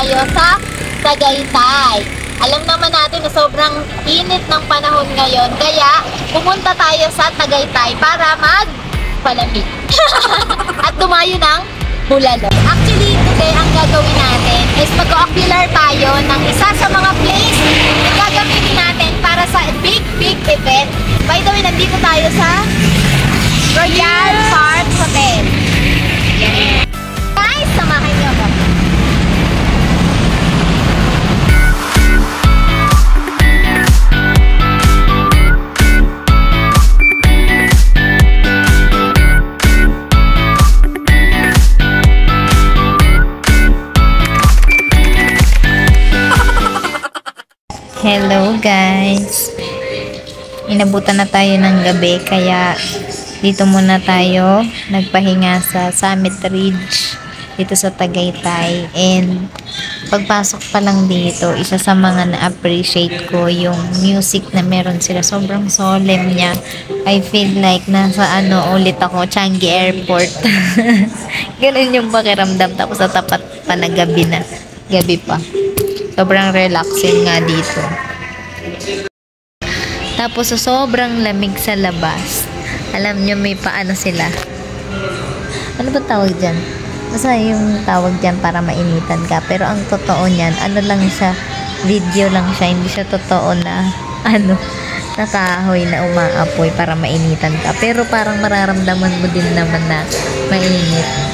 tayo sa Tagaytay. Alam naman natin na sobrang init ng panahon ngayon, kaya pumunta tayo sa Tagaytay para magpalamig. At dumayo ng bulalo. Actually, today ang gagawin natin is mag-ocular tayo ng isa sa mga place na gagamitin natin para sa big event. By the way, nandito tayo sa Royal Park Hotel. Yeah. Guys, samahan niyo ako. Hello guys! Inabutan na tayo ng gabi kaya dito muna tayo nagpahinga sa Summit Ridge dito sa Tagaytay. And pagpasok pa lang dito, isa sa mga na-appreciate ko yung music na meron sila. Sobrang solemn niya. I feel like nasa ulit ako, Changi Airport. Ganun yung pakiramdam, tapos sa tapat pa na gabi pa. Sobrang relaxing nga dito. Tapos sobrang lamig sa labas. Alam nyo, may paano sila. Ano ba tawag dyan? Basta yung tawag dyan para mainitan ka. Pero ang totoo niyan, lang siya, video lang siya. Hindi siya totoo na, nakahoy na umaapoy para mainitan ka. Pero parang mararamdaman mo din naman na mainit.